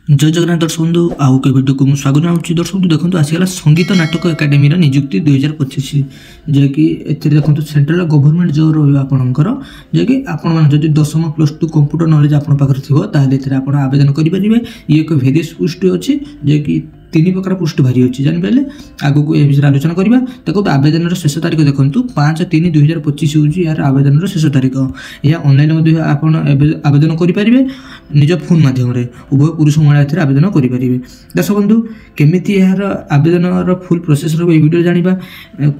जय जगन्नाथ दर्शक बंधु आउ के वीडियो को स्वागत जनाऊँ। दर्शक बंधु देखो आसीगला संगीत नाटक एकाडेमी नियुक्ति 2025 जैकि देखो सेंट्रल गवर्नमेंट जो रपर जैकि आपड़ी 10th + 2 कंप्यूटर नॉलेज आप आवेदन करेंगे। ये एक भेरियस पोस्ट अच्छी जैकि 3 प्रकार पोस्ट बाहरी अच्छी जानीपारे आगक को विषय आलोचना करवा। देखो आवेदन शेष तारीख देखो 5/3/2025 हूँ यार आवेदन शेष तारीख। यह ऑनलाइन आवेदन करेंगे निज फोन मध्यम उभय पुरुष महिला आवेदन करेंगे। दर्शक बंधु केमी यार आवेदन फुल प्रोसेस रही वीडियो जाना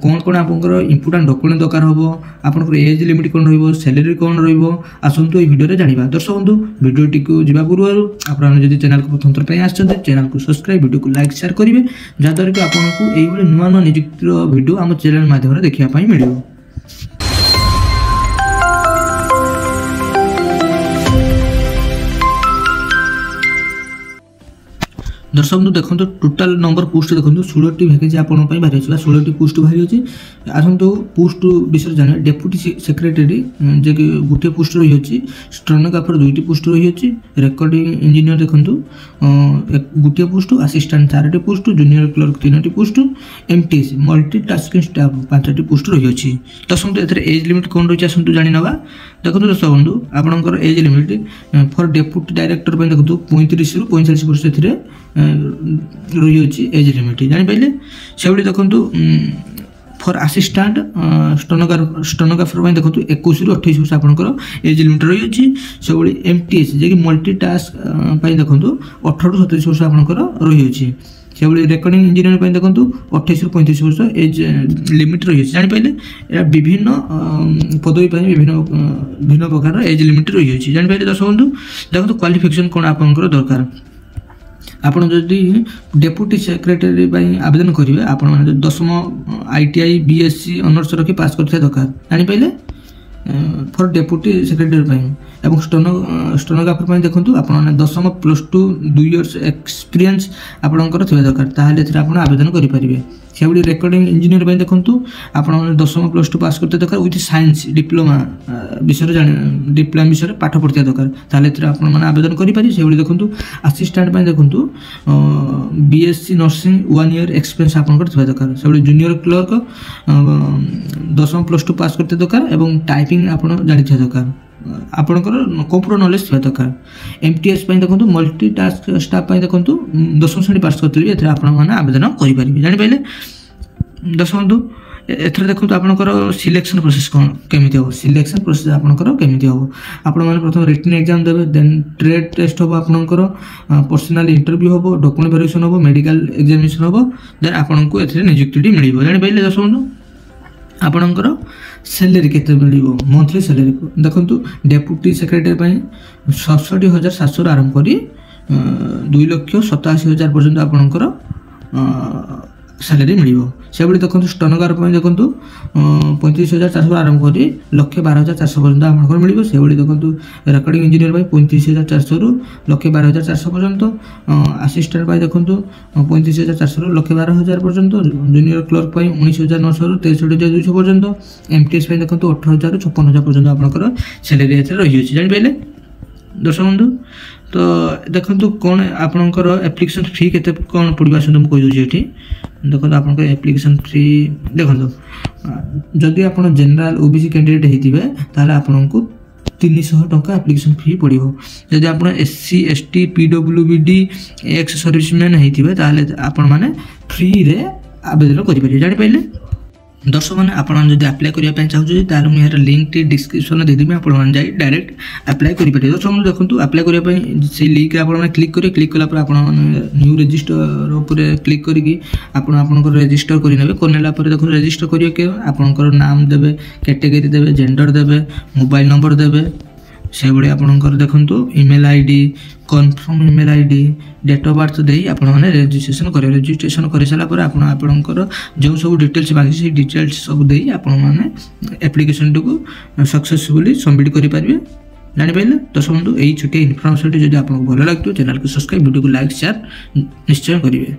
कौन कौन आपंकर इम्पोर्टाट डॉक्यूमेंट दरकार हम आपंकर एज लिमिट कौन रैलरी कौन रसतु ये वीडियो जाना। दर्शक बंधु वीडियोटी को जा पूर्व आपड़ी चैनल को प्रथम थर आसते चैनल को सब्सक्राइब वीडियो को लाइक शेयर करेंगे जहाँद्वारा कि आपको ये नुआ नुआ नियुक्तिर वीडियो आम चैनल माध्यम देखा मिले। दर्शक बंधु देखो टोटाल नंबर पोस्ट देखो 16टी वैकेंसी आपंप बाहरी अच्छे 16टी पोस्ट बाहरी अच्छी। आसतु पोस्ट विषय जाना डेप्यूटी सेक्रेटरी जे कि गोटे पोस्ट रही है, स्टेनोग्राफर 2टी पोस्ट रही है, रेकर्डिंग इंजीनियर देखो गोटे पोस्ट, असिस्टेंट 4टी पोस्ट, जूनियर क्लर्क 3टी पोस्ट, एमटीएस मल्टीटास्किंग स्टाफ 5टी पोस्ट रही है। दर्शक बंधु एज लिमिट कौन रही है आसतु जानी ना। देखो दर्शक बंधु आपंकर age limit for deputy director देखो 35 ରୁ 45 वर्ष रही अच्छी एज लिमिट जानीपारे। से देखो फॉर असिस्टेंट स्टेनोग्राफर देखो 21 ରୁ 28 वर्ष आपंकर एज लिमिट रही अच्छी। से एमटीएस जे कि मल्टीटास्क देखो 18 ରୁ 37 वर्ष आपंकर रही अच्छी। से रेकर्डिंग इंजीनियर देखो 28 ରୁ 35 वर्ष एज लिमिट रही है जानीपारे। विभिन्न पदवी भिन्न प्रकार एज लिमिट रही है जानीपारे। दर्शक बंधु देखो क्वालिफिकेशन कौन आपंकर दरकार आपड़ जदि डेप्यूटी सेक्रेटरी आवेदन करेंगे आप 10th ITI BSc ऑनर्स रखी पास करते दरकार जानीपारे फॉर डेप्यूटी सेक्रेटरी एवं स्टेनोग्राफर देखो आप 10th + 2 2 इयर्स एक्सपीरियंस आपंकर थी दरकार ताहले आप आवेदन करेंगे। से रेकर्डिंग इंजीनियर देखो आप 10th + 2 पास करते दरकार विथ साइंस डिप्लोमा विषय डिप्लोमा विषय पाठ पढ़ते दरकार ताहले आप आवेदन करेंगे। से देखो असिस्टेंट देखो BSc नर्सिंग 1 ईयर एक्सपीरियंस आपंकर थी दरकार। से जूनियर क्लर्क 10th + 2 पास करते दरकार एवं टाइपिंग आप जानी दरकार आपंकर कंप्यूटर नॉलेज थी दरकार। एमटीएस देखो मल्टीटास्क स्टाफ देखो 10th श्रेणी पास करते आप आवेदन करेंगे जानीपारे। दर्शक बंधु एथर देखो आपंकर सिलेक्शन प्रोसेस कौन केमी हम सिलेक्शन प्रोसेस आपंकर केमी हम आप प्रथम रिटन एग्जाम देवे देन ट्रेड टेस्ट हम आपंकर पर्सनाल इंटरव्यू हम डॉक्यूमेंट वेरिफिकेशन हम मेडिकल एग्जामिनेशन हम देन आपको ए नियुक्ति मिल जानीपारे। दर्शक बंधु आपणकर सैलरी केते मिलिबो मंथली सैलरी देखो डेप्यूटी सेक्रेटरी 67,700 आरंभ करी 2,87,000 पर्यंत आपणकर सैलरी मिलिबो। से देखो स्टेनोग्राफर देखो 35,400 आरंभ करी 1,12,400 पर्यंत आपंकर मिलिबो। से देखो रेकर्डिंग इंजीनियर 35,400 ରୁ 1,12,400 पर्यंत, असिस्टेंट देखो 35,400 ରୁ 1,12,000 पर्यंत, जूनियर क्लर्क 19,900 ରୁ 63,200 पर्यंत, एमटीएस देखो 18,000 ରୁ 56,000 पर्यंत आपंकर सैलरी रही है जानीपारे। दर्शक बंधु तो देखो कौन आपंकर एप्लिकेशन फी के कौन पड़ा मुझे कहीदे ये देखो आप एप्लिकेशन फी देखो जदि आप जनरल ओबीसी कैंडिडेट होते आपन को 300 टंका एप्लिकेशन फी पड़ो। जदि आप SC ST PWBD ex serviceman होते आपण मैंने फ्री रे आवेदन करेंगे जानीपारे। दर्शक मैंने आपड़ी अप्लाई करने चाहूँगी तार मुझे लिंक डिस्क्रिप्शन देदेवी आप डायरेक्ट अप्लाई करेंगे। दर्शक बंधु देखो अप्लाई करने से लिंक आप क्लिक कला आप न्यू रजिस्टर उपर क्लिक करके आपंकर रजिस्टर करने देखो रजिस्टर करेंगे आपंकर नाम देवे कैटेगरी देवे जेंडर देवे मोबाइल नंबर देवे से आपंकर देखो email ID confirm email ID date of birth दे आपने रजिस्ट्रेशन करेंगे। रजिस्ट्रेशन कर सारापर आपंकर जो सब डिटेल्स बाकी से डिटेल्स सब दे आपने एप्लिकेशन को सक्सेसफुली सबमिट करेंगे जानीपारे। दर्शक बंधु यही छोटी इनफॉर्मेशन जब आपको भल लगे चैनल को सब्सक्राइब वीडियो को लाइक शेयर निश्चय करेंगे।